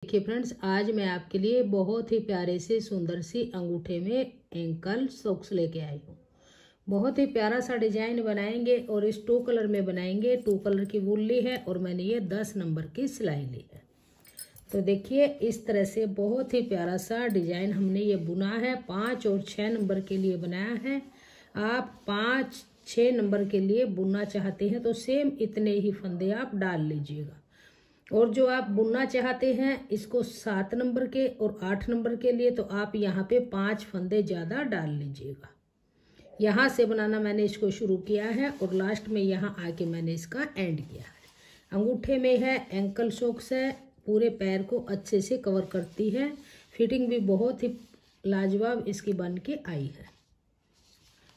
देखिए फ्रेंड्स, आज मैं आपके लिए बहुत ही प्यारे से सुंदर सी अंगूठे में एंकल सॉक्स लेके आई हूँ। बहुत ही प्यारा सा डिजाइन बनाएंगे और इस 2 कलर में बनाएंगे। 2 कलर की वूल ली है और मैंने ये 10 नंबर की सिलाई ली है। तो देखिए इस तरह से बहुत ही प्यारा सा डिजाइन हमने ये बुना है। 5 और 6 नंबर के लिए बनाया है। आप 5-6 नंबर के लिए बुनना चाहते हैं तो सेम इतने ही फंदे आप डाल लीजिएगा। और जो आप बुनना चाहते हैं इसको 7 नंबर के और 8 नंबर के लिए तो आप यहाँ पे 5 फंदे ज़्यादा डाल लीजिएगा। यहाँ से बनाना मैंने इसको शुरू किया है और लास्ट में यहाँ आके मैंने इसका एंड किया है। अंगूठे में है, एंकल सॉक्स है, पूरे पैर को अच्छे से कवर करती है। फिटिंग भी बहुत ही लाजवाब इसकी बन के आई है।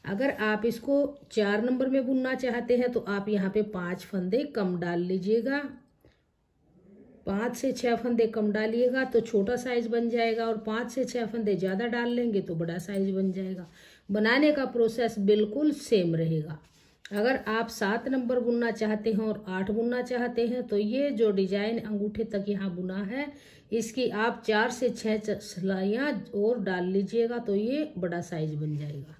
अगर आप इसको 4 नंबर में बुनना चाहते हैं तो आप यहाँ पे 5 फंदे कम डाल लीजिएगा। 5 से 6 फंदे कम डालिएगा तो छोटा साइज बन जाएगा और 5 से 6 फंदे ज़्यादा डाल लेंगे तो बड़ा साइज बन जाएगा। बनाने का प्रोसेस बिल्कुल सेम रहेगा। अगर आप 7 नंबर बुनना चाहते हैं और 8 बुनना चाहते हैं तो ये जो डिजाइन अंगूठे तक यहाँ बुना है इसकी आप 4 से 6 सिलाइयाँ और डाल लीजिएगा तो ये बड़ा साइज बन जाएगा।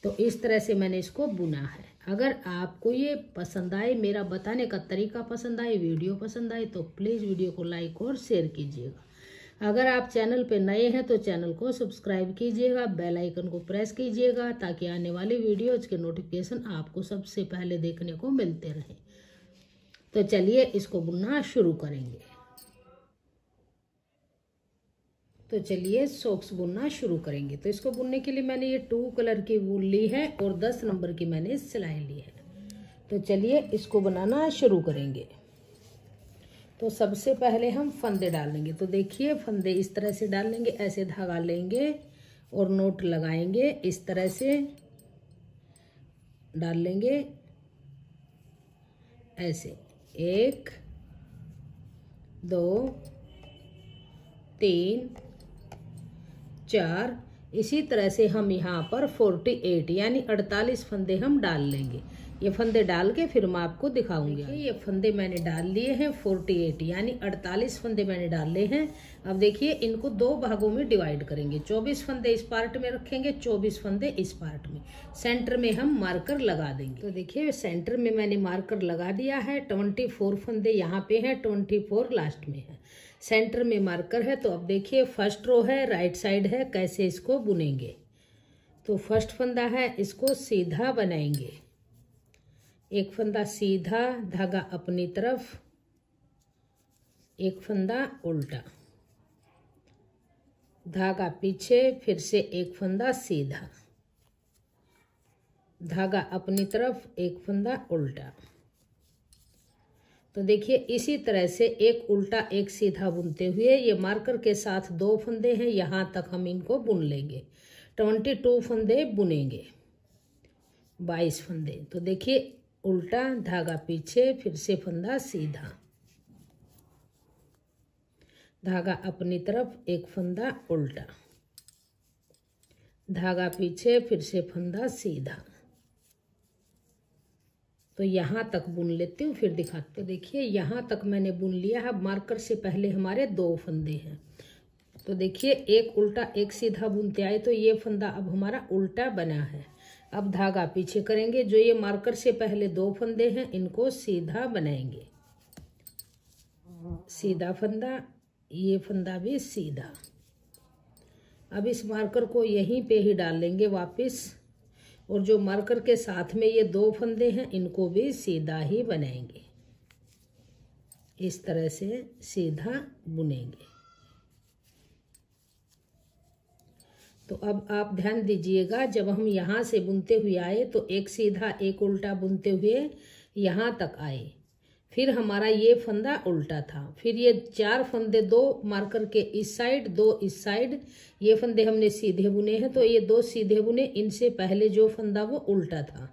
तो इस तरह से मैंने इसको बुना है। अगर आपको ये पसंद आए, मेरा बताने का तरीका पसंद आए, वीडियो पसंद आए तो प्लीज़ वीडियो को लाइक और शेयर कीजिएगा। अगर आप चैनल पे नए हैं तो चैनल को सब्सक्राइब कीजिएगा, बेल आइकन को प्रेस कीजिएगा ताकि आने वाली वीडियोज के नोटिफिकेशन आपको सबसे पहले देखने को मिलते रहें। तो चलिए इसको बुनना शुरू करेंगे। तो चलिए सॉक्स बुनना शुरू करेंगे। तो इसको बुनने के लिए मैंने ये 2 कलर की वूल ली है और 10 नंबर की मैंने सिलाई ली है। तो चलिए इसको बनाना शुरू करेंगे। तो सबसे पहले हम फंदे डालेंगे। तो देखिए फंदे इस तरह से डाल लेंगे, ऐसे धागा लेंगे और नोट लगाएंगे, इस तरह से डाल लेंगे, ऐसे 1 2 3 4। इसी तरह से हम यहाँ पर 48 यानी 48 फंदे हम डाल लेंगे। ये फंदे डाल के फिर मैं आपको दिखाऊंगी। ये फंदे मैंने डाल लिए हैं 48 यानी 48 फंदे मैंने डाले हैं। अब देखिए इनको 2 भागों में डिवाइड करेंगे। 24 फंदे इस पार्ट में रखेंगे, 24 फंदे इस पार्ट में। सेंटर में हम मार्कर लगा देंगे। तो देखिए सेंटर में मैंने मार्कर लगा दिया है। 24 फंदे यहाँ पे है, 24 लास्ट में है। सेंटर में मार्कर है। तो अब देखिए फर्स्ट रो है, राइट साइड है, कैसे इसको बुनेंगे। तो फर्स्ट फंदा है, इसको सीधा बनाएंगे। एक फंदा सीधा, धागा अपनी तरफ, एक फंदा उल्टा, धागा पीछे, फिर से एक फंदा सीधा, धागा अपनी तरफ, एक फंदा उल्टा। तो देखिए इसी तरह से एक उल्टा एक सीधा बुनते हुए ये मार्कर के साथ 2 फंदे हैं, यहाँ तक हम इनको बुन लेंगे। 22 फंदे बुनेंगे, 22 फंदे। तो देखिए उल्टा, धागा पीछे, फिर से फंदा सीधा, धागा अपनी तरफ, एक फंदा उल्टा, धागा पीछे, फिर से फंदा सीधा। तो यहाँ तक बुन लेती हूँ फिर दिखाते। देखिए यहाँ तक मैंने बुन लिया है। मार्कर से पहले हमारे 2 फंदे हैं। तो देखिए एक उल्टा एक सीधा बुनते आए तो ये फंदा अब हमारा उल्टा बना है। अब धागा पीछे करेंगे। जो ये मार्कर से पहले 2 फंदे हैं इनको सीधा बनाएंगे, सीधा फंदा, ये फंदा भी सीधा। अब इस मार्कर को यहीं पे ही डाल लेंगे वापस, और जो मार्कर के साथ में ये 2 फंदे हैं इनको भी सीधा ही बनाएंगे। इस तरह से सीधा बुनेंगे। तो अब आप ध्यान दीजिएगा, जब हम यहाँ से बुनते हुए आए तो एक सीधा एक उल्टा बुनते हुए यहाँ तक आए, फिर हमारा ये फंदा उल्टा था, फिर ये 4 फंदे 2 मार्कर के इस साइड, 2 इस साइड, ये फंदे हमने सीधे बुने हैं। तो ये 2 सीधे बुने, इनसे पहले जो फंदा वो उल्टा था।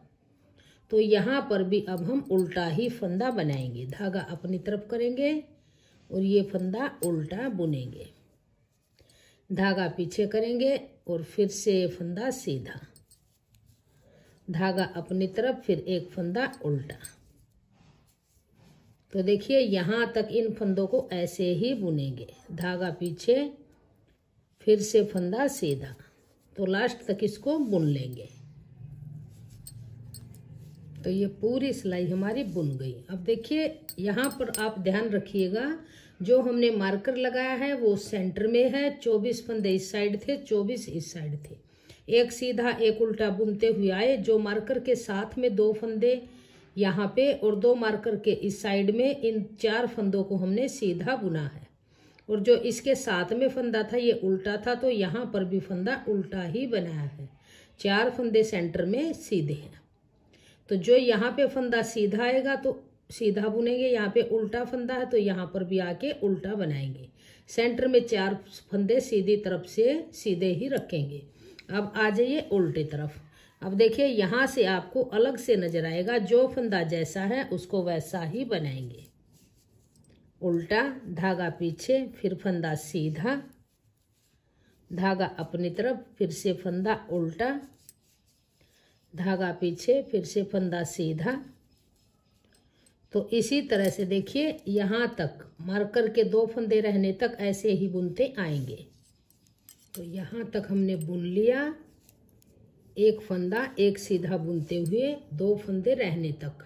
तो यहाँ पर भी अब हम उल्टा ही फंदा बनाएंगे। धागा अपनी तरफ करेंगे और ये फंदा उल्टा बुनेंगे, धागा पीछे करेंगे और फिर से फंदा सीधा, धागा अपनी तरफ, फिर एक फंदा उल्टा। तो देखिए यहाँ तक इन फंदों को ऐसे ही बुनेंगे, धागा पीछे फिर से फंदा सीधा, तो लास्ट तक इसको बुन लेंगे। तो ये पूरी सिलाई हमारी बुन गई। अब देखिए यहाँ पर आप ध्यान रखिएगा, जो हमने मार्कर लगाया है वो सेंटर में है। 24 फंदे इस साइड थे, 24 इस साइड थे। एक सीधा एक उल्टा बुनते हुए आए। जो मार्कर के साथ में 2 फंदे यहाँ पे और 2 मार्कर के इस साइड में, इन 4 फंदों को हमने सीधा बुना है। और जो इसके साथ में फंदा था ये उल्टा था, तो यहाँ पर भी फंदा उल्टा ही बनाया है। 4 फंदे सेंटर में सीधे हैं। तो जो यहाँ पे फंदा सीधा आएगा तो सीधा बुनेंगे, यहाँ पे उल्टा फंदा है तो यहाँ पर भी आके उल्टा बनाएंगे। सेंटर में 4 फंदे सीधी तरफ से सीधे ही रखेंगे। अब आ जाइए उल्टी तरफ। अब देखिए यहाँ से आपको अलग से नजर आएगा, जो फंदा जैसा है उसको वैसा ही बनाएंगे। उल्टा, धागा पीछे, फिर फंदा सीधा, धागा अपनी तरफ, फिर से फंदा उल्टा, धागा पीछे, फिर से फंदा सीधा। तो इसी तरह से देखिए यहाँ तक मार्कर के 2 फंदे रहने तक ऐसे ही बुनते आएंगे। तो यहाँ तक हमने बुन लिया, एक फंदा एक सीधा बुनते हुए 2 फंदे रहने तक।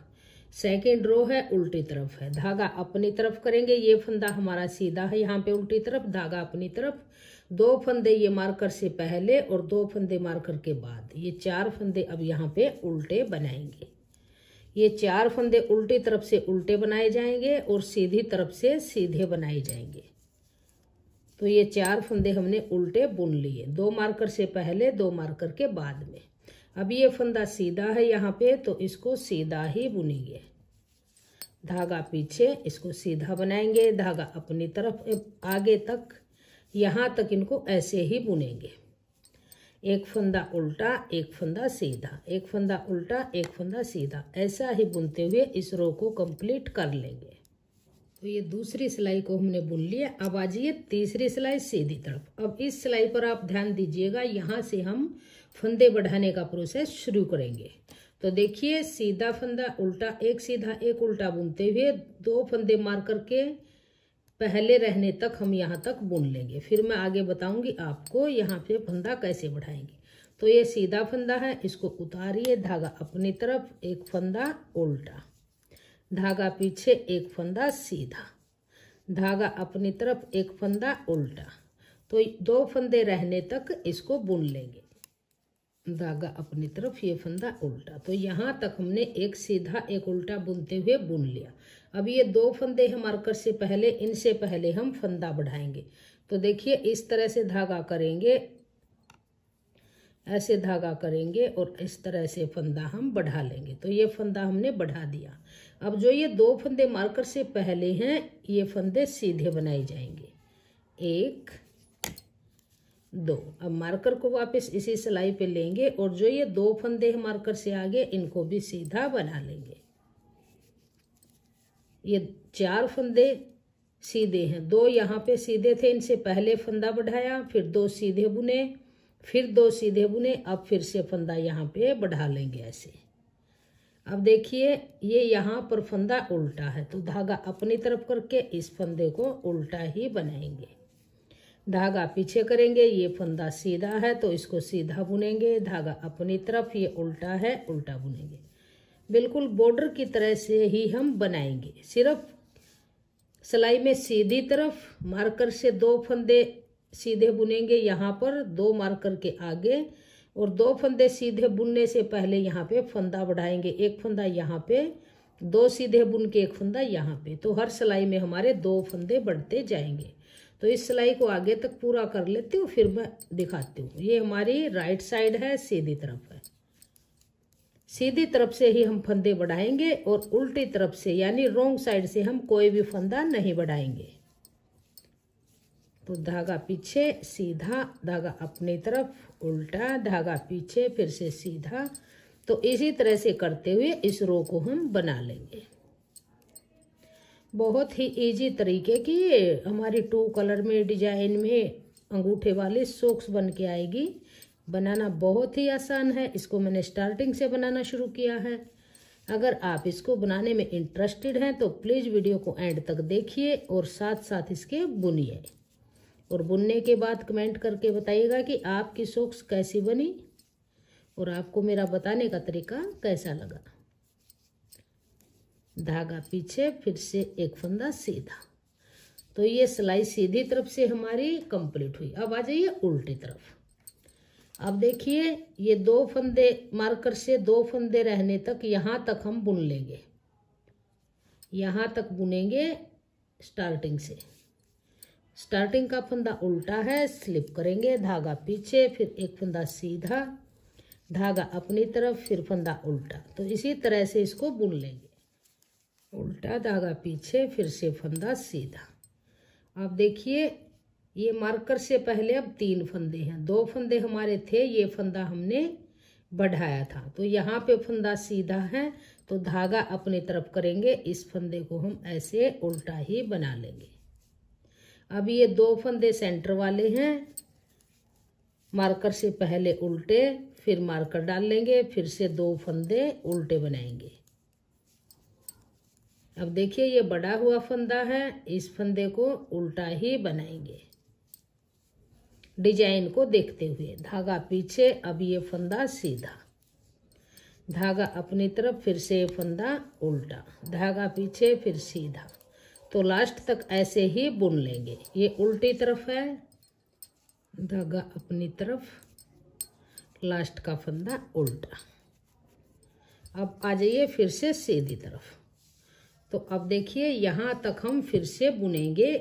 सेकेंड रो है उल्टी तरफ है, धागा अपनी तरफ करेंगे। ये फंदा हमारा सीधा है, यहाँ पे उल्टी तरफ, धागा अपनी तरफ। 2 फंदे ये मार्कर से पहले और 2 फंदे मार्कर के बाद, ये 4 फंदे अब यहाँ पे उल्टे बनाएंगे। ये 4 फंदे उल्टी तरफ से उल्टे बनाए जाएंगे और सीधी तरफ से सीधे बनाए जाएंगे। तो ये 4 फंदे हमने उल्टे बुन लिए, 2 मार्कर से पहले 2 मार्कर के बाद में। अब ये फंदा सीधा है यहाँ पे, तो इसको सीधा ही बुनेंगे। धागा पीछे, इसको सीधा बनाएंगे, धागा अपनी तरफ आगे तक, यहाँ तक इनको ऐसे ही बुनेंगे। एक फंदा उल्टा, एक फंदा सीधा, एक फंदा उल्टा, एक फंदा सीधा, ऐसा ही बुनते हुए इस रो को कंप्लीट कर लेंगे। तो ये दूसरी सिलाई को हमने बुन लिया। अब आ जाइए तीसरी सिलाई सीधी तरफ। अब इस सिलाई पर आप ध्यान दीजिएगा, यहाँ से हम फंदे बढ़ाने का प्रोसेस शुरू करेंगे। तो देखिए सीधा फंदा उल्टा, एक सीधा एक उल्टा बुनते हुए 2 फंदे मार्कर के पहले रहने तक हम यहाँ तक बुन लेंगे। फिर मैं आगे बताऊंगी आपको यहाँ पे फंदा कैसे बढ़ाएंगे। तो ये सीधा फंदा है, इसको उतारिए, धागा अपनी तरफ, एक फंदा उल्टा, धागा पीछे, एक फंदा सीधा, धागा अपनी तरफ, एक फंदा उल्टा। तो 2 फंदे रहने तक इसको बुन लेंगे, धागा अपनी तरफ, ये फंदा उल्टा। तो यहाँ तक हमने एक सीधा एक उल्टा बुनते हुए बुन लिया। अब ये 2 फंदे हैं मार्कर से पहले, इनसे पहले हम फंदा बढ़ाएंगे। तो देखिए इस तरह से धागा करेंगे, ऐसे धागा करेंगे और इस तरह से फंदा हम बढ़ा लेंगे। तो ये फंदा हमने बढ़ा दिया। अब जो ये 2 फंदे मार्कर से पहले हैं, ये फंदे सीधे बनाए जाएंगे, 1 2। अब मार्कर को वापस इसी सिलाई पे लेंगे और जो ये 2 फंदे हैं मार्कर से आगे, इनको भी सीधा बना लेंगे। ये 4 फंदे सीधे हैं, 2 यहाँ पे सीधे थे, इनसे पहले फंदा बढ़ाया, फिर 2 सीधे बुने, फिर 2 सीधे बुने, अब फिर से फंदा यहाँ पे बढ़ा लेंगे ऐसे। अब देखिए ये यहाँ पर फंदा उल्टा है, तो धागा अपनी तरफ करके इस फंदे को उल्टा ही बनाएंगे। धागा पीछे करेंगे, ये फंदा सीधा है तो इसको सीधा बुनेंगे, धागा अपनी तरफ, ये उल्टा है, उल्टा बुनेंगे। बिल्कुल बॉर्डर की तरह से ही हम बनाएंगे। सिर्फ सिलाई में सीधी तरफ मार्कर से 2 फंदे सीधे बुनेंगे यहाँ पर, 2 मार्कर के आगे, और 2 फंदे सीधे बुनने से पहले यहाँ पे फंदा बढ़ाएंगे, एक फंदा यहाँ पे, 2 सीधे बुन के एक फंदा यहाँ पे। तो हर सिलाई में हमारे 2 फंदे बढ़ते जाएंगे। तो इस सिलाई को आगे तक पूरा कर लेती हूँ, फिर मैं दिखाती हूँ। ये हमारी राइट साइड है, सीधी तरफ है। सीधी तरफ से ही हम फंदे बढ़ाएंगे और उल्टी तरफ से यानी रोंग साइड से हम कोई भी फंदा नहीं बढ़ाएंगे। तो धागा पीछे सीधा, धागा अपनी तरफ उल्टा, धागा पीछे, फिर से सीधा। तो इसी तरह से करते हुए इस रो को हम बना लेंगे। बहुत ही इजी तरीके की हमारी 2 कलर में डिजाइन में अंगूठे वाली सॉक्स बन के आएगी। बनाना बहुत ही आसान है। इसको मैंने स्टार्टिंग से बनाना शुरू किया है। अगर आप इसको बनाने में इंटरेस्टेड हैं तो प्लीज़ वीडियो को एंड तक देखिए और साथ साथ इसके बुनिए, और बुनने के बाद कमेंट करके बताइएगा कि आपकी सॉक्स कैसी बनी और आपको मेरा बताने का तरीका कैसा लगा। धागा पीछे, फिर से एक फंदा सीधा। तो ये सिलाई सीधी तरफ से हमारी कंप्लीट हुई। अब आ जाइए उल्टी तरफ। अब देखिए ये 2 फंदे मार्कर से 2 फंदे रहने तक यहाँ तक हम बुन लेंगे, यहाँ तक बुनेंगे स्टार्टिंग से। स्टार्टिंग का फंदा उल्टा है, स्लिप करेंगे, धागा पीछे, फिर एक फंदा सीधा, धागा अपनी तरफ, फिर फंदा उल्टा। तो इसी तरह से इसको बुन लेंगे। उल्टा, धागा पीछे, फिर से फंदा सीधा। अब देखिए ये मार्कर से पहले अब 3 फंदे हैं, 2 फंदे हमारे थे, ये फंदा हमने बढ़ाया था। तो यहाँ पे फंदा सीधा है तो धागा अपनी तरफ करेंगे, इस फंदे को हम ऐसे उल्टा ही बना लेंगे। अब ये 2 फंदे सेंटर वाले हैं, मार्कर से पहले उल्टे, फिर मार्कर डाल लेंगे, फिर से 2 फंदे उल्टे बनाएंगे। अब देखिए ये बड़ा हुआ फंदा है, इस फंदे को उल्टा ही बनाएंगे डिजाइन को देखते हुए। धागा पीछे, अब ये फंदा सीधा, धागा अपनी तरफ, फिर से फंदा उल्टा, धागा पीछे, फिर सीधा। तो लास्ट तक ऐसे ही बुन लेंगे। ये उल्टी तरफ है, धागा अपनी तरफ, लास्ट का फंदा उल्टा। अब आ जाइए फिर से सीधी तरफ। तो अब देखिए यहाँ तक हम फिर से बुनेंगे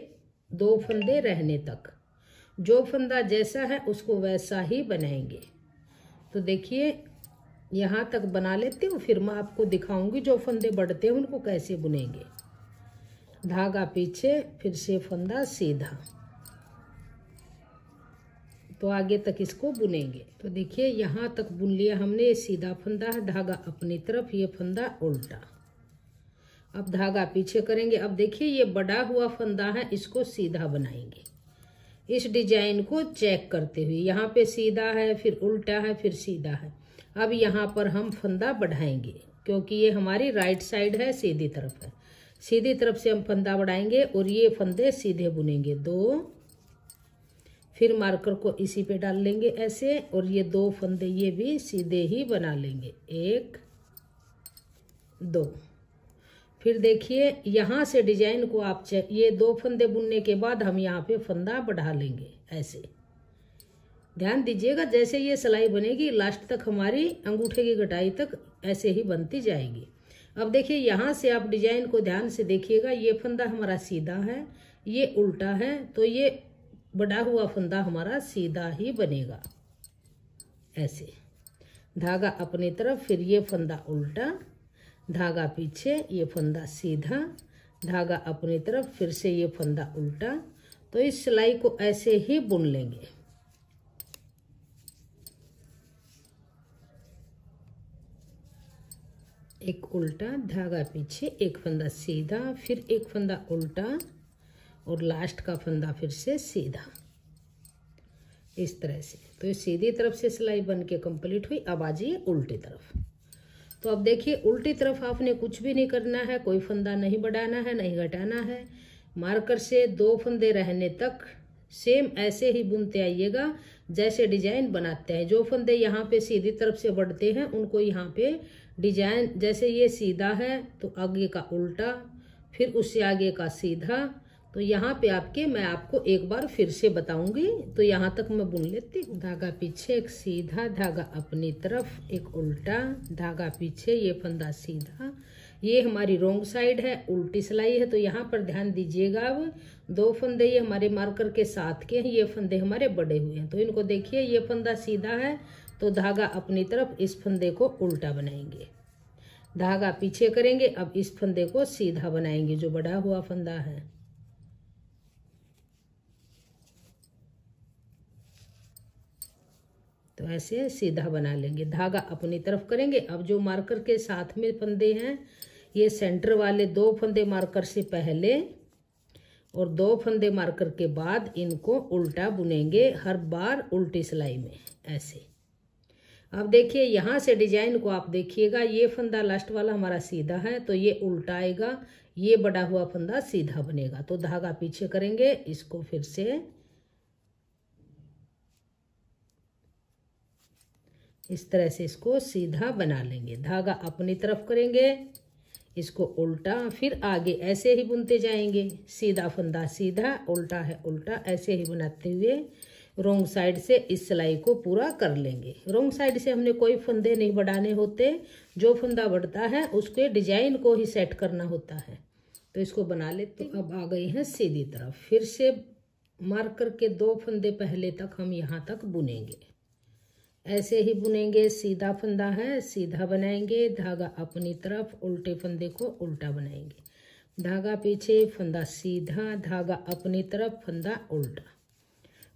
2 फंदे रहने तक। जो फंदा जैसा है उसको वैसा ही बनाएंगे। तो देखिए यहाँ तक बना लेते हो, फिर मैं आपको दिखाऊंगी जो फंदे बढ़ते हैं उनको कैसे बुनेंगे। धागा पीछे, फिर से फंदा सीधा, तो आगे तक इसको बुनेंगे। तो देखिए यहाँ तक बुन लिया हमने, ये सीधा फंदा है, धागा अपनी तरफ, ये फंदा उल्टा। अब धागा पीछे करेंगे। अब देखिए ये बड़ा हुआ फंदा है, इसको सीधा बनाएंगे। इस डिजाइन को चेक करते हुए, यहाँ पे सीधा है, फिर उल्टा है, फिर सीधा है। अब यहाँ पर हम फंदा बढ़ाएंगे क्योंकि ये हमारी राइट साइड है, सीधी तरफ है। सीधी तरफ से हम फंदा बढ़ाएंगे और ये फंदे सीधे बुनेंगे 2, फिर मार्कर को इसी पे डाल लेंगे ऐसे, और ये 2 फंदे ये भी सीधे ही बना लेंगे, 1 2। फिर देखिए यहाँ से डिजाइन को आप चेक, ये 2 फंदे बुनने के बाद हम यहाँ पे फंदा बढ़ा लेंगे ऐसे। ध्यान दीजिएगा जैसे ये सिलाई बनेगी लास्ट तक हमारी अंगूठे की कटाई तक ऐसे ही बनती जाएगी। अब देखिए यहाँ से आप डिजाइन को ध्यान से देखिएगा, ये फंदा हमारा सीधा है, ये उल्टा है, तो ये बड़ा हुआ फंदा हमारा सीधा ही बनेगा ऐसे। धागा अपनी तरफ, फिर ये फंदा उल्टा, धागा पीछे, ये फंदा सीधा, धागा अपनी तरफ, फिर से ये फंदा उल्टा। तो इस सिलाई को ऐसे ही बुन लेंगे। एक उल्टा, धागा पीछे, एक फंदा सीधा, फिर एक फंदा उल्टा, और लास्ट का फंदा फिर से सीधा, इस तरह से। तो ये सीधी तरफ से सिलाई बन के कंप्लीट हुई। अब आ जाइए उल्टी तरफ। तो अब देखिए उल्टी तरफ आपने कुछ भी नहीं करना है, कोई फंदा नहीं बढ़ाना है, नहीं घटाना है। मार्कर से 2 फंदे रहने तक सेम ऐसे ही बुनते आइएगा जैसे डिजाइन बनाते हैं। जो फंदे यहाँ पे सीधी तरफ से बढ़ते हैं उनको यहाँ पे डिजाइन, जैसे ये सीधा है तो आगे का उल्टा, फिर उससे आगे का सीधा। तो यहाँ पे मैं आपको एक बार फिर से बताऊंगी। तो यहाँ तक मैं बुन लेती हूँ। धागा पीछे, एक सीधा, धागा अपनी तरफ, एक उल्टा, धागा पीछे, ये फंदा सीधा। ये हमारी रोंग साइड है, उल्टी सिलाई है। तो यहाँ पर ध्यान दीजिएगा। अब 2 फंदे ये हमारे मार्कर के साथ के हैं, ये फंदे हमारे बड़े हुए हैं। तो इनको देखिए, ये फंदा सीधा है तो धागा अपनी तरफ, इस फंदे को उल्टा बनाएंगे, धागा पीछे करेंगे। अब इस फंदे को सीधा बनाएंगे जो बड़ा हुआ फंदा है। तो ऐसे सीधा बना लेंगे, धागा अपनी तरफ करेंगे। अब जो मार्कर के साथ में फंदे हैं, ये सेंटर वाले 2 फंदे मार्कर से पहले और 2 फंदे मार्कर के बाद इनको उल्टा बुनेंगे हर बार उल्टी सिलाई में ऐसे। अब देखिए यहाँ से डिजाइन को आप देखिएगा, ये फंदा लास्ट वाला हमारा सीधा है तो ये उल्टा आएगा, ये बड़ा हुआ फंदा सीधा बनेगा। तो धागा पीछे करेंगे, इसको फिर से इस तरह से इसको सीधा बना लेंगे। धागा अपनी तरफ करेंगे, इसको उल्टा, फिर आगे ऐसे ही बुनते जाएंगे। सीधा फंदा सीधा, उल्टा है उल्टा, ऐसे ही बनाते हुए रोंग साइड से इस सिलाई को पूरा कर लेंगे। रोंग साइड से हमने कोई फंदे नहीं बढ़ाने होते, जो फंदा बढ़ता है उसके डिजाइन को ही सेट करना होता है। तो इसको बना लेते। तो अब आ गए हैं सीधी तरफ, फिर से मार्क करके 2 फंदे पहले तक हम यहाँ तक बुनेंगे। ऐसे ही बुनेंगे, सीधा फंदा है सीधा बनाएंगे, धागा अपनी तरफ, उल्टे फंदे को उल्टा बनाएंगे, धागा पीछे, फंदा सीधा, धागा अपनी तरफ, फंदा उल्टा।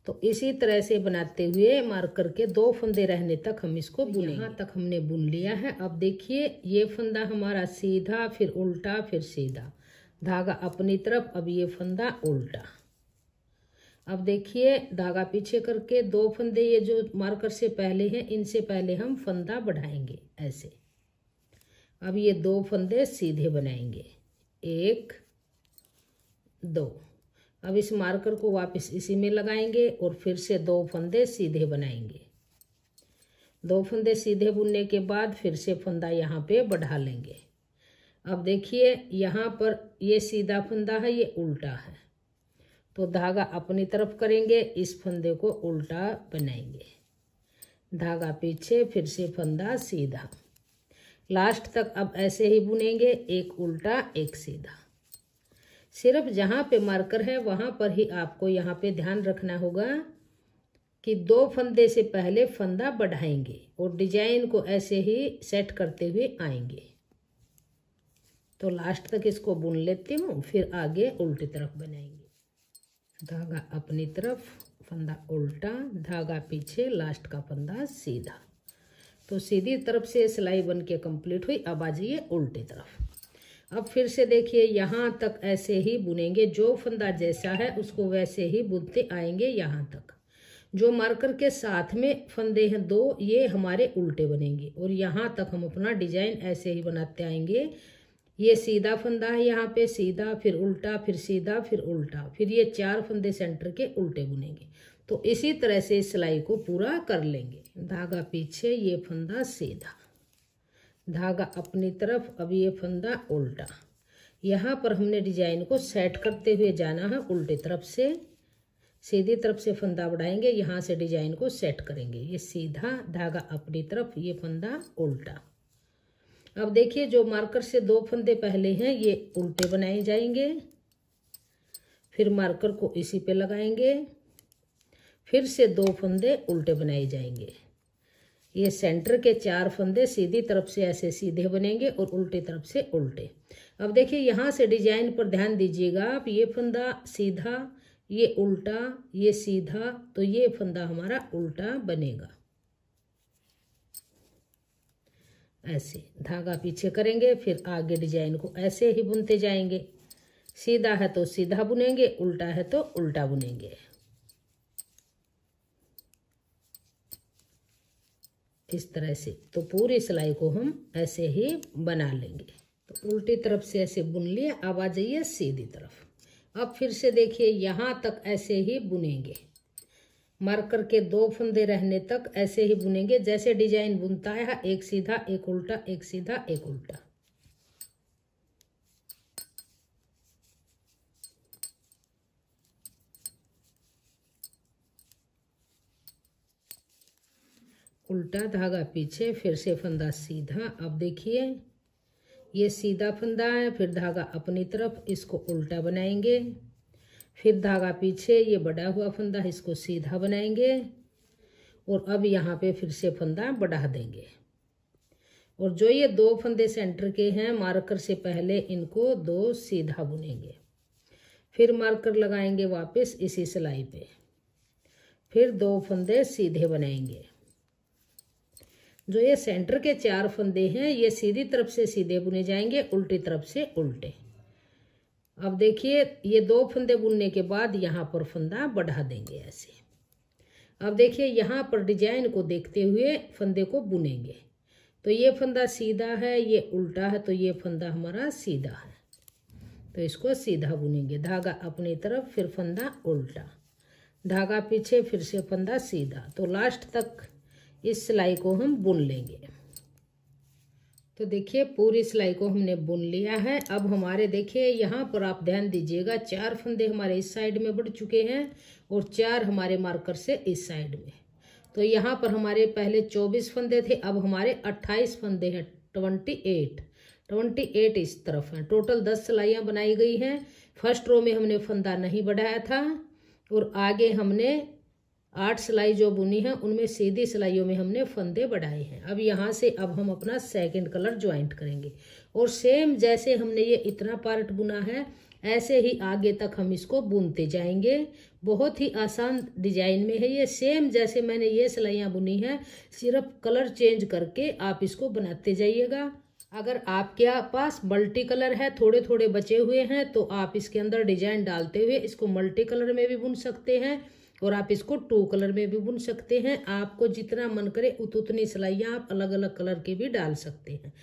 तो इसी तरह से बनाते हुए मार्क करके 2 फंदे रहने तक हम इसको बुनेंगे। यहाँ तक हमने बुन लिया है। अब देखिए ये फंदा हमारा सीधा, फिर उल्टा, फिर सीधा, धागा अपनी तरफ, अब ये फंदा उल्टा। अब देखिए धागा पीछे करके 2 फंदे ये जो मार्कर से पहले हैं इनसे पहले हम फंदा बढ़ाएंगे ऐसे। अब ये 2 फंदे सीधे बनाएंगे, 1 2। अब इस मार्कर को वापस इसी में लगाएंगे और फिर से 2 फंदे सीधे बनाएंगे। 2 फंदे सीधे बुनने के बाद फिर से फंदा यहाँ पे बढ़ा लेंगे। अब देखिए यहाँ पर ये सीधा फंदा है, ये उल्टा है, तो धागा अपनी तरफ करेंगे, इस फंदे को उल्टा बनाएंगे, धागा पीछे, फिर से फंदा सीधा, लास्ट तक अब ऐसे ही बुनेंगे, एक उल्टा एक सीधा। सिर्फ जहाँ पे मार्कर है वहाँ पर ही आपको यहाँ पे ध्यान रखना होगा कि 2 फंदे से पहले फंदा बढ़ाएंगे और डिजाइन को ऐसे ही सेट करते हुए आएंगे। तो लास्ट तक इसको बुन लेती हूँ, फिर आगे उल्टी तरफ बनाएंगे। धागा अपनी तरफ, फंदा उल्टा, धागा पीछे, लास्ट का फंदा सीधा। तो सीधी तरफ से सिलाई बन के कंप्लीट हुई। अब आ जाइए उल्टी तरफ। अब फिर से देखिए यहाँ तक ऐसे ही बुनेंगे, जो फंदा जैसा है उसको वैसे ही बुनते आएंगे यहाँ तक। जो मार्कर के साथ में फंदे हैं 2, ये हमारे उल्टे बनेंगे और यहाँ तक हम अपना डिजाइन ऐसे ही बनाते आएंगे। ये सीधा फंदा है, यहाँ पे सीधा, फिर उल्टा, फिर सीधा, फिर उल्टा, फिर ये 4 फंदे सेंटर के उल्टे बुनेंगे। तो इसी तरह से इस सिलाई को पूरा कर लेंगे। धागा पीछे, ये फंदा सीधा, धागा अपनी तरफ, अब ये फंदा उल्टा। यहाँ पर हमने डिजाइन को सेट करते हुए जाना है। उल्टी तरफ से सीधी तरफ से फंदा बढ़ाएंगे, यहाँ से डिजाइन को सेट करेंगे। ये सीधा, धागा अपनी तरफ, ये फंदा उल्टा। अब देखिए जो मार्कर से 2 फंदे पहले हैं ये उल्टे बनाए जाएंगे, फिर मार्कर को इसी पे लगाएंगे, फिर से 2 फंदे उल्टे बनाए जाएंगे। ये सेंटर के 4 फंदे सीधी तरफ से ऐसे सीधे बनेंगे और उल्टी तरफ से उल्टे। अब देखिए यहाँ से डिजाइन पर ध्यान दीजिएगा आप, ये फंदा सीधा, ये उल्टा, ये सीधा, तो ये फंदा हमारा उल्टा बनेगा। ऐसे धागा पीछे करेंगे, फिर आगे डिजाइन को ऐसे ही बुनते जाएंगे। सीधा है तो सीधा बुनेंगे, उल्टा है तो उल्टा बुनेंगे। इस तरह से तो पूरी सिलाई को हम ऐसे ही बना लेंगे। तो उल्टी तरफ से ऐसे बुन लिए। अब आ जाइए सीधी तरफ। अब फिर से देखिए यहाँ तक ऐसे ही बुनेंगे, मार्कर के 2 फंदे रहने तक ऐसे ही बुनेंगे जैसे डिजाइन बुनता है, एक सीधा एक उल्टा, एक सीधा एक उल्टा। उल्टा, धागा पीछे, फिर से फंदा सीधा। अब देखिए ये सीधा फंदा है, फिर धागा अपनी तरफ, इसको उल्टा बनाएंगे, फिर धागा पीछे, ये बढ़ा हुआ फंदा, इसको सीधा बनाएंगे और अब यहाँ पे फिर से फंदा बढ़ा देंगे। और जो ये 2 फंदे सेंटर के हैं मार्कर से पहले, इनको 2 सीधा बुनेंगे, फिर मार्कर लगाएंगे वापस इसी सिलाई पे, फिर 2 फंदे सीधे बनाएंगे। जो ये सेंटर के 4 फंदे हैं ये सीधी तरफ से सीधे बुने जाएंगे, उल्टी तरफ से उल्टे। अब देखिए ये 2 फंदे बुनने के बाद यहाँ पर फंदा बढ़ा देंगे ऐसे। अब देखिए यहाँ पर डिजाइन को देखते हुए फंदे को बुनेंगे। तो ये फंदा सीधा है, ये उल्टा है, तो ये फंदा हमारा सीधा है, तो इसको सीधा बुनेंगे। धागा अपनी तरफ, फिर फंदा उल्टा, धागा पीछे, फिर से फंदा सीधा, तो लास्ट तक इस सिलाई को हम बुन लेंगे। तो देखिए पूरी सिलाई को हमने बुन लिया है। अब हमारे देखिए यहाँ पर आप ध्यान दीजिएगा, 4 फंदे हमारे इस साइड में बढ़ चुके हैं और 4 हमारे मार्कर से इस साइड में। तो यहाँ पर हमारे पहले 24 फंदे थे, अब हमारे 28 फंदे हैं, 28 इस तरफ हैं। टोटल 10 सिलाइयाँ बनाई गई हैं। फर्स्ट रो में हमने फंदा नहीं बढ़ाया था और आगे हमने 8 सिलाई जो बुनी है उनमें सीधी सिलाइयों में हमने फंदे बढ़ाए हैं। अब यहाँ से अब हम अपना सेकंड कलर ज्वाइंट करेंगे और सेम जैसे हमने ये इतना पार्ट बुना है ऐसे ही आगे तक हम इसको बुनते जाएंगे। बहुत ही आसान डिजाइन में है ये, सेम जैसे मैंने ये सिलाइयाँ बुनी है, सिर्फ कलर चेंज करके आप इसको बनाते जाइएगा। अगर आपके पास मल्टी कलर है, थोड़े थोड़े बचे हुए हैं, तो आप इसके अंदर डिजाइन डालते हुए इसको मल्टी कलर में भी बुन सकते हैं और आप इसको 2 कलर में भी बुन सकते हैं। आपको जितना मन करे उतनी सिलाइयाँ आप अलग अलग कलर की भी डाल सकते हैं।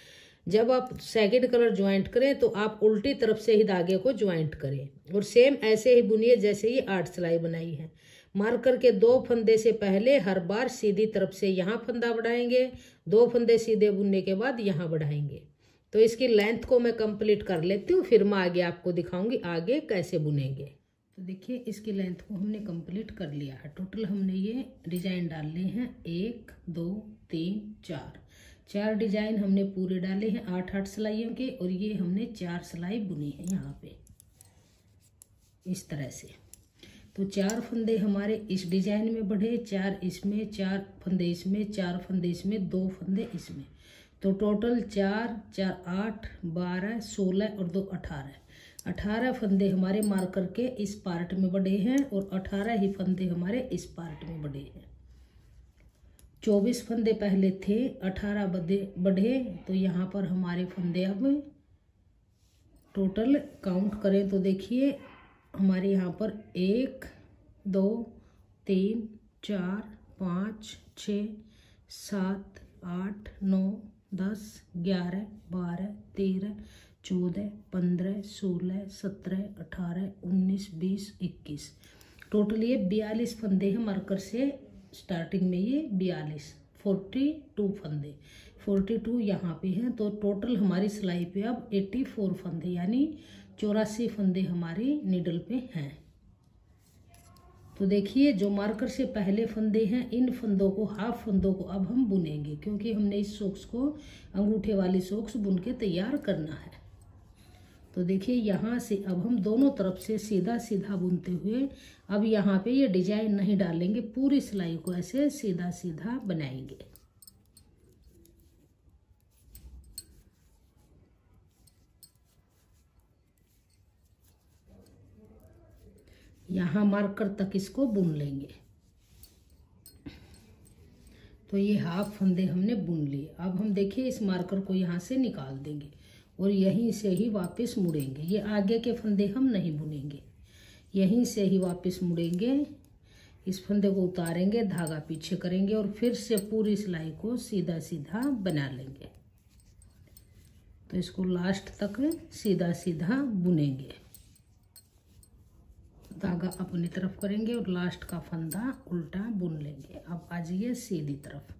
जब आप सेकंड कलर ज्वाइंट करें तो आप उल्टी तरफ से ही धागे को ज्वाइंट करें और सेम ऐसे ही बुनिए जैसे ही 8 सिलाई बनाई है। मार्कर के 2 फंदे से पहले हर बार सीधी तरफ से यहाँ फंदा बढ़ाएंगे, 2 फंदे सीधे बुनने के बाद यहाँ बढ़ाएंगे। तो इसकी लेंथ को मैं कंप्लीट कर लेती हूँ, फिर मैं आगे आपको दिखाऊंगी आगे कैसे बुनेंगे। तो देखिए इसकी लेंथ को हमने कंप्लीट कर लिया है। टोटल हमने ये डिजाइन डालने हैं 1 2 3 4 डिजाइन हमने पूरे डाले हैं 8 सिलाइयों के, और ये हमने 4 सिलाई बुनी है यहाँ पे इस तरह से। तो 4 फंदे हमारे इस डिजाइन में बढ़े, 4 इसमें, 4 फंदे इसमें, 4 फंदे इसमें, 2 फंदे इसमें। तो टोटल 4 4 8 12 16 और 2 18 फंदे हमारे मार्कर के इस पार्ट में बढ़े हैं और 18 ही फंदे हमारे इस पार्ट में बढ़े हैं। 24 फंदे पहले थे, 18 बढ़े, तो यहाँ पर हमारे फंदे अब टोटल काउंट करें तो देखिए हमारे यहाँ पर 1 2 3 4 5 6 7 8 9 10 11 12 13 14 15 16 17 18 19 20 21 टोटल ये 42 फंदे हैं मार्कर से। स्टार्टिंग में ये 42 फंदे 42 यहाँ पे हैं। तो टोटल हमारी सिलाई पे अब 84 फंदे यानी 84 फंदे हमारी निडल पे हैं। तो देखिए जो मार्कर से पहले फंदे हैं इन फंदों को, हाफ फंदों को अब हम बुनेंगे, क्योंकि हमने इस सॉक्स को अंगूठे वाली सॉक्स बुन के तैयार करना है। तो देखिए यहाँ से अब हम दोनों तरफ से सीधा सीधा बुनते हुए अब यहाँ पे ये डिजाइन नहीं डालेंगे, पूरी सिलाई को ऐसे सीधा सीधा बनाएंगे। यहाँ मार्कर तक इसको बुन लेंगे। तो ये हाफ फंदे हमने बुन लिए। अब हम देखिए इस मार्कर को यहाँ से निकाल देंगे और यहीं से ही वापस मुड़ेंगे। ये आगे के फंदे हम नहीं बुनेंगे, यहीं से ही वापस मुड़ेंगे। इस फंदे को उतारेंगे, धागा पीछे करेंगे और फिर से पूरी सिलाई को सीधा सीधा बना लेंगे। तो इसको लास्ट तक सीधा सीधा बुनेंगे, धागा अपनी तरफ करेंगे और लास्ट का फंदा उल्टा बुन लेंगे। अब आ जाइए सीधी तरफ।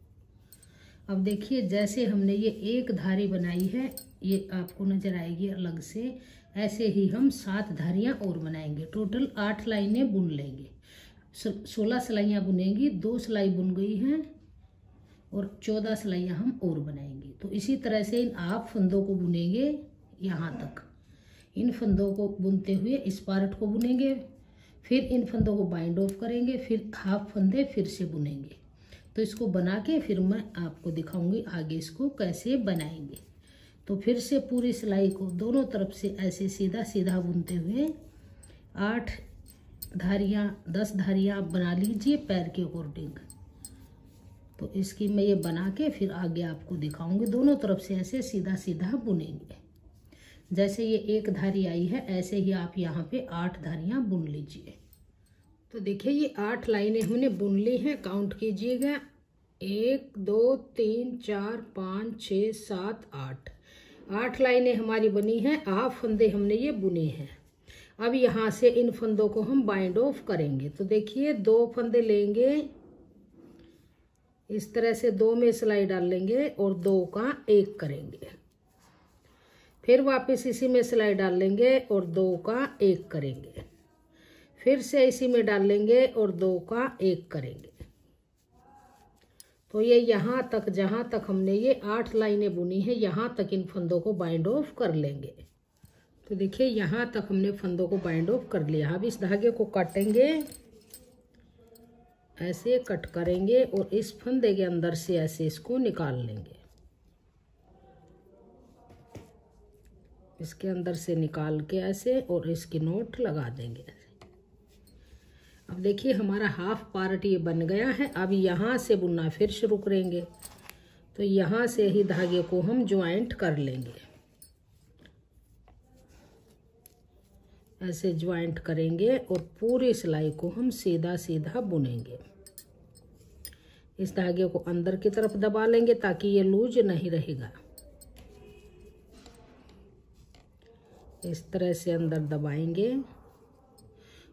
अब देखिए जैसे हमने ये एक धारी बनाई है, ये आपको नजर आएगी अलग से, ऐसे ही हम 7 धारियां और बनाएंगे। टोटल 8 लाइनें बुन लेंगे, 16 सिलाइयाँ बुनेंगी, 2 सिलाई बुन गई हैं और 14 सिलाइयाँ हम और बनाएंगे। तो इसी तरह से इन हाफ फंदों को बुनेंगे यहाँ तक। इन फंदों को बुनते हुए इस पार्ट को बुनेंगे, फिर इन फंदों को बाइंड ऑफ करेंगे, फिर हाफ फंदे फिर से बुनेंगे। तो इसको बना के फिर मैं आपको दिखाऊंगी आगे इसको कैसे बनाएंगे। तो फिर से पूरी सिलाई को दोनों तरफ से ऐसे सीधा सीधा बुनते हुए 8 धारियाँ 10 धारियाँ आप बना लीजिए पैर के अकॉर्डिंग। तो इसकी मैं ये बना के फिर आगे आपको दिखाऊंगी। दोनों तरफ से ऐसे सीधा सीधा बुनेंगे। जैसे ये एक धारी आई है ऐसे ही आप यहाँ पे 8 धारियाँ बुन लीजिए। तो देखिए ये 8 लाइनें हमने बुन ली हैं। काउंट कीजिएगा, 1 2 3 4 5 6 7 8 लाइनें हमारी बनी हैं। 8 फंदे हमने ये बुने हैं। अब यहाँ से इन फंदों को हम बाइंड ऑफ करेंगे। तो देखिए 2 फंदे लेंगे, इस तरह से 2 में सिलाई डाल लेंगे और 2 का 1 करेंगे। फिर वापस इसी में सिलाई डाल लेंगे और 2 का 1 करेंगे। फिर से इसी में डाल लेंगे और 2 का 1 करेंगे। तो ये यहाँ तक, जहाँ तक हमने ये 8 लाइनें बुनी हैं, यहाँ तक इन फंदों को बाइंड ऑफ कर लेंगे। तो देखिए यहाँ तक हमने फंदों को बाइंड ऑफ कर लिया। अब इस धागे को काटेंगे, ऐसे कट करेंगे और इस फंदे के अंदर से ऐसे इसको निकाल लेंगे। इसके अंदर से निकाल के ऐसे और इसकी नोट लगा देंगे ऐसे। अब देखिए हमारा हाफ पार्ट ये बन गया है। अब यहाँ से बुनना फिर शुरू करेंगे। तो यहाँ से ही धागे को हम ज्वाइंट कर लेंगे, ऐसे ज्वाइंट करेंगे और पूरी सिलाई को हम सीधा सीधा बुनेंगे। इस धागे को अंदर की तरफ दबा लेंगे ताकि ये लूज नहीं रहेगा। इस तरह से अंदर दबाएंगे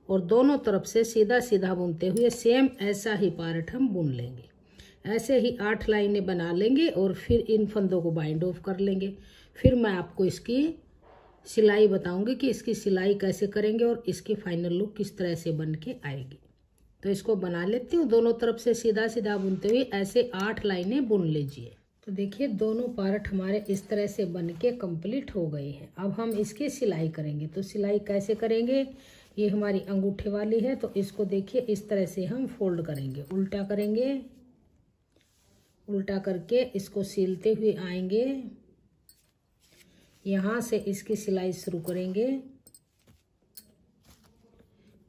और दोनों तरफ से सीधा सीधा बुनते हुए सेम ऐसा ही पार्ट हम बुन लेंगे। ऐसे ही 8 लाइनें बना लेंगे और फिर इन फंदों को बाइंड ऑफ कर लेंगे। फिर मैं आपको इसकी सिलाई बताऊंगी कि इसकी सिलाई कैसे करेंगे और इसकी फाइनल लुक किस तरह से बन के आएगी। तो इसको बना लेती हूँ। दोनों तरफ से सीधा सीधा बुनते हुए ऐसे 8 लाइनें बुन लीजिए। तो देखिए दोनों पार्ट हमारे इस तरह से बन के कंप्लीट हो गए हैं। अब हम इसकी सिलाई करेंगे। तो सिलाई कैसे करेंगे, ये हमारी अंगूठे वाली है। तो इसको देखिए इस तरह से हम फोल्ड करेंगे, उल्टा करेंगे, उल्टा करके इसको सिलते हुए आएंगे। यहाँ से इसकी सिलाई शुरू करेंगे,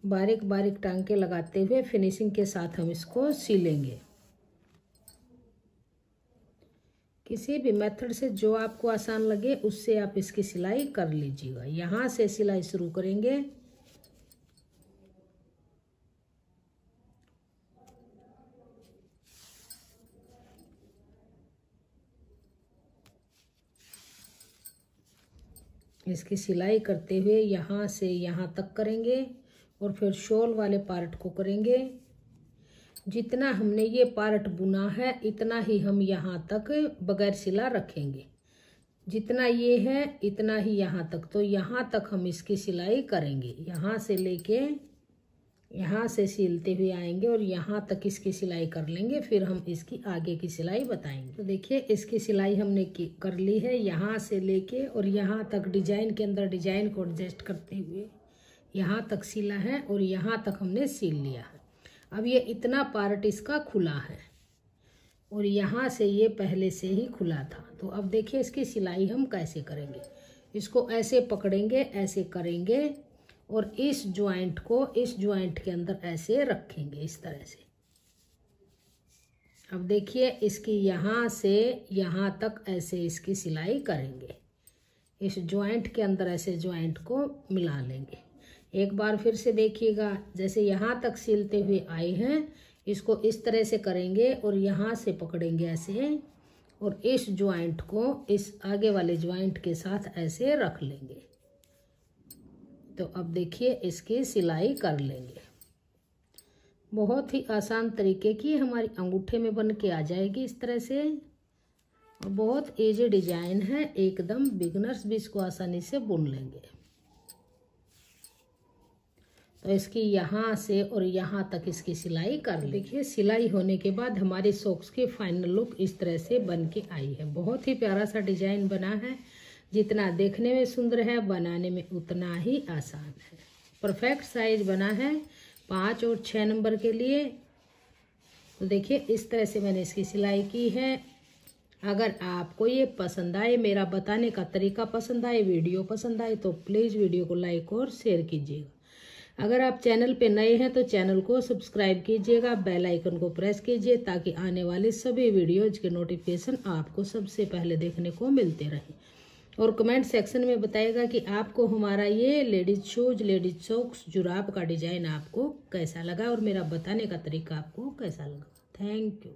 बारीक बारीक टांके लगाते हुए फिनिशिंग के साथ हम इसको सिलेंगे। किसी भी मेथड से जो आपको आसान लगे उससे आप इसकी सिलाई कर लीजिएगा। यहाँ से सिलाई शुरू करेंगे, इसकी सिलाई करते हुए यहाँ से यहाँ तक करेंगे और फिर शॉल वाले पार्ट को करेंगे। जितना हमने ये पार्ट बुना है इतना ही हम यहाँ तक बगैर सिला रखेंगे। जितना ये है इतना ही यहाँ तक। तो यहाँ तक हम इसकी सिलाई करेंगे। यहाँ से लेके यहाँ से सिलते हुए आएंगे और यहाँ तक इसकी सिलाई कर लेंगे। फिर हम इसकी आगे की सिलाई बताएंगे। तो देखिए इसकी सिलाई हमने कर ली है। यहाँ से लेके और यहाँ तक डिजाइन के अंदर डिजाइन को एडजस्ट करते हुए यहाँ तक सिला है और यहाँ तक हमने सिल लिया है। अब ये इतना पार्ट इसका खुला है और यहाँ से ये पहले से ही खुला था। तो अब देखिए इसकी सिलाई हम कैसे करेंगे। इसको ऐसे पकड़ेंगे, ऐसे करेंगे और इस ज्वाइंट को इस ज्वाइंट के अंदर ऐसे रखेंगे इस तरह से। अब देखिए इसकी यहाँ से यहाँ तक ऐसे इसकी सिलाई करेंगे। इस ज्वाइंट के अंदर ऐसे ज्वाइंट को मिला लेंगे। एक बार फिर से देखिएगा, जैसे यहाँ तक सिलते हुए आए हैं इसको इस तरह से करेंगे और यहाँ से पकड़ेंगे ऐसे और इस ज्वाइंट को इस आगे वाले ज्वाइंट के साथ ऐसे रख लेंगे। तो अब देखिए इसकी सिलाई कर लेंगे। बहुत ही आसान तरीके की हमारी अंगूठे में बन के आ जाएगी इस तरह से और बहुत इजी डिजाइन है। एकदम बिगनर्स भी इसको आसानी से बुन लेंगे। तो इसकी यहाँ से और यहाँ तक इसकी सिलाई कर देखिए। सिलाई होने के बाद हमारी सॉक्स की फाइनल लुक इस तरह से बन के आई है। बहुत ही प्यारा सा डिजाइन बना है। जितना देखने में सुंदर है बनाने में उतना ही आसान है। परफेक्ट साइज बना है 5 और 6 नंबर के लिए। तो देखिए इस तरह से मैंने इसकी सिलाई की है। अगर आपको ये पसंद आए, मेरा बताने का तरीका पसंद आए, वीडियो पसंद आए तो प्लीज़ वीडियो को लाइक और शेयर कीजिएगा। अगर आप चैनल पे नए हैं तो चैनल को सब्सक्राइब कीजिएगा, बेल आइकन को प्रेस कीजिए ताकि आने वाले सभी वीडियोज के नोटिफिकेशन आपको सबसे पहले देखने को मिलते रहें। और कमेंट सेक्शन में बताइएगा कि आपको हमारा ये लेडीज शूज, लेडीज सॉक्स, जुराब का डिजाइन आपको कैसा लगा और मेरा बताने का तरीका आपको कैसा लगा। Thank you.